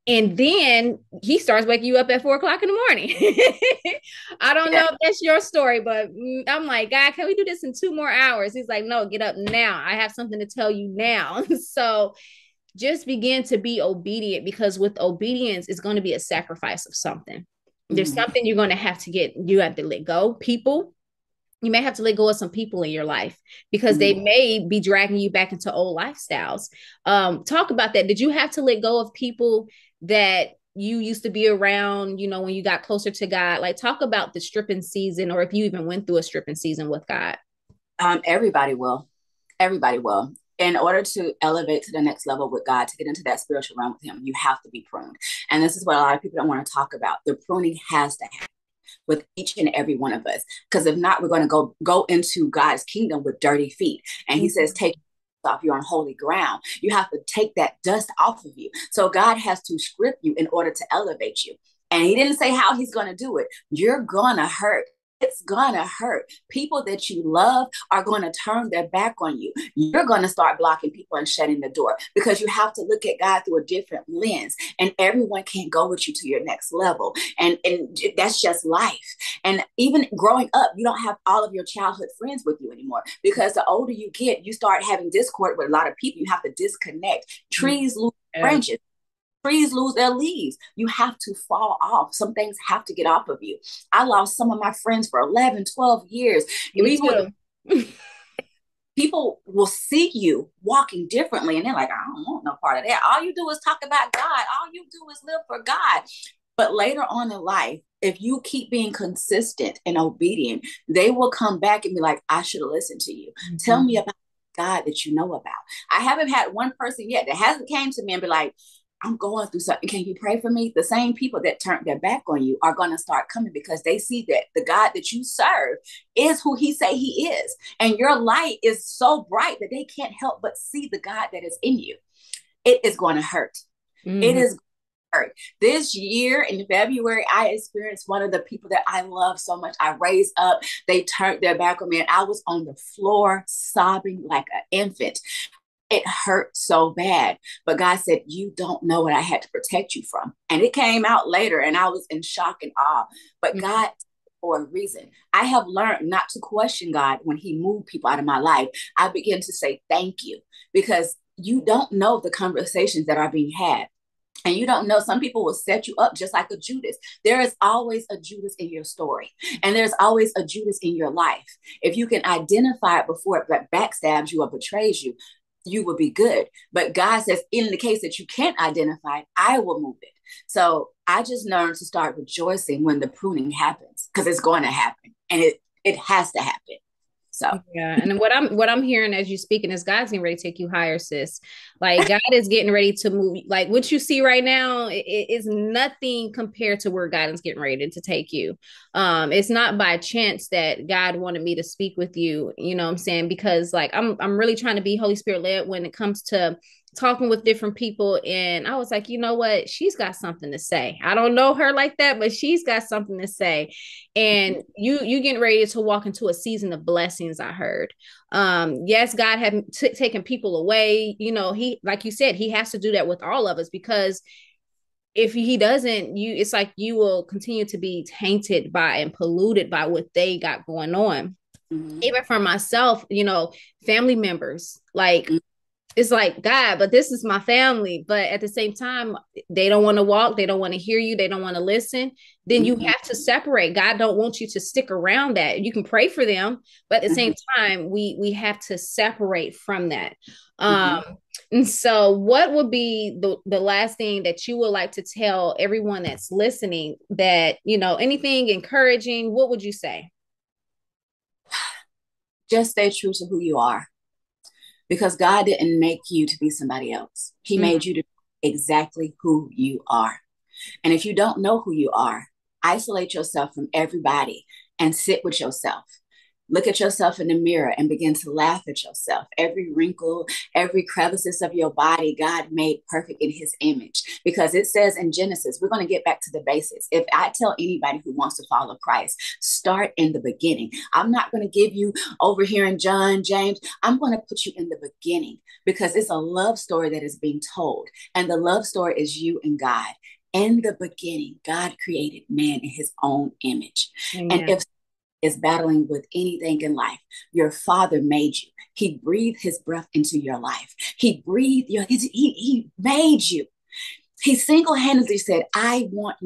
And then he starts waking you up at 4 o'clock in the morning. I don't Yeah. know if that's your story, but I'm like, God, can we do this in 2 more hours? He's like, no, get up now. I have something to tell you now. So just begin to be obedient, because with obedience, it's going to be a sacrifice of something. There's Mhm. something you're going to have to get, you have to let go. People, you may have to let go of some people in your life because they Mhm. may be dragging you back into old lifestyles. Talk about that. Did you have to let go of people that you used to be around, when you got closer to God? Like, talk about the stripping season, or if you even went through a stripping season with God. Everybody will. Everybody will. In order to elevate to the next level with God, to get into that spiritual realm with Him, you have to be pruned. And this is what a lot of people don't want to talk about. The pruning has to happen with each and every one of us. Because if not, we're going to go into God's kingdom with dirty feet. And He says, Mhm. take off, you're on holy ground. You have to take that dust off of you. So God has to strip you in order to elevate you. And He didn't say how He's going to do it. You're going to hurt. It's gonna hurt. People that you love are gonna turn their back on you. You're gonna start blocking people and shutting the door because you have to look at God through a different lens. And everyone can't go with you to your next level. And that's just life. And even growing up, you don't have all of your childhood friends with you anymore because the older you get, you start having discord with a lot of people. You have to disconnect. Trees lose Yeah. branches. Trees lose their leaves. You have to fall off. Some things have to get off of you. I lost some of my friends for 11, 12 years. Me Even with too. people will see you walking differently and they're like, I don't want no part of that. All you do is talk about God. All you do is live for God. But later on in life, if you keep being consistent and obedient, they will come back and be like, I should have listened to you. Tell me Mhm. about God that you know about. I haven't had one person yet that hasn't came to me and be like, I'm going through something. Can you pray for me? The same people that turned their back on you are going to start coming because they see that the God that you serve is who He say He is, and your light is so bright that they can't help but see the God that is in you. It is going to hurt. It Mhm. is hurt. This year in February, I experienced one of the people that I love so much. I raised up, they turned their back on me, and I was on the floor sobbing like an infant. It hurt so bad. But God said, you don't know what I had to protect you from. And it came out later, and I was in shock and awe. But Mhm. God, for a reason, I have learned not to question God when He moved people out of my life. I begin to say thank you because you don't know the conversations that are being had. And you don't know, some people will set you up just like a Judas. There is always a Judas in your story, and there's always a Judas in your life. If you can identify it before it backstabs you or betrays you, you will be good. But God says, in the case that you can't identify it, I will move it. So I just learned to start rejoicing when the pruning happens because it's going to happen and it has to happen. So Yeah, and what I'm hearing as you speaking is God's getting ready to take you higher, sis. Like, God is getting ready to move. Like, what you see right now is nothing compared to where God is getting ready to take you. It's not by chance that God wanted me to speak with you. You know what I'm saying? Because like I'm really trying to be Holy Spirit led when it comes to talking with different people, and I was like, you know what? She's got something to say. I don't know her like that, but she's got something to say. And you getting ready to walk into a season of blessings. I heard, yes, God had taken people away. He, like you said, He has to do that with all of us, because if He doesn't, it's like you will continue to be tainted by and polluted by what they got going on. mm-hmm. Even for myself, family members, like, it's like, God, but this is my family. But at the same time, they don't want to walk, they don't want to hear you, they don't want to listen. Then you Mm-hmm. have to separate. God don't want you to stick around that. You can pray for them, but at the Mm-hmm. same time, we have to separate from that. Mm-hmm. um and so what would be the last thing that you would like to tell everyone that's listening, that anything encouraging, what would you say? Just stay true to who you are because God didn't make you to be somebody else. He Mm, made you to be exactly who you are. And if you don't know who you are, isolate yourself from everybody and sit with yourself. Look at yourself in the mirror and begin to laugh at yourself. Every wrinkle, every crevices of your body, God made perfect in his image. Because it says in Genesis, we're going to get back to the basics. If I tell anybody who wants to follow Christ, start in the beginning. I'm not going to give you over here in John, James. I'm going to put you in the beginning because it's a love story that is being told. And the love story is you and God. In the beginning, God created man in his own image. Amen. And if is battling with anything in life, your father made you. He breathed his breath into your life. He breathed he made you. He single-handedly said, I want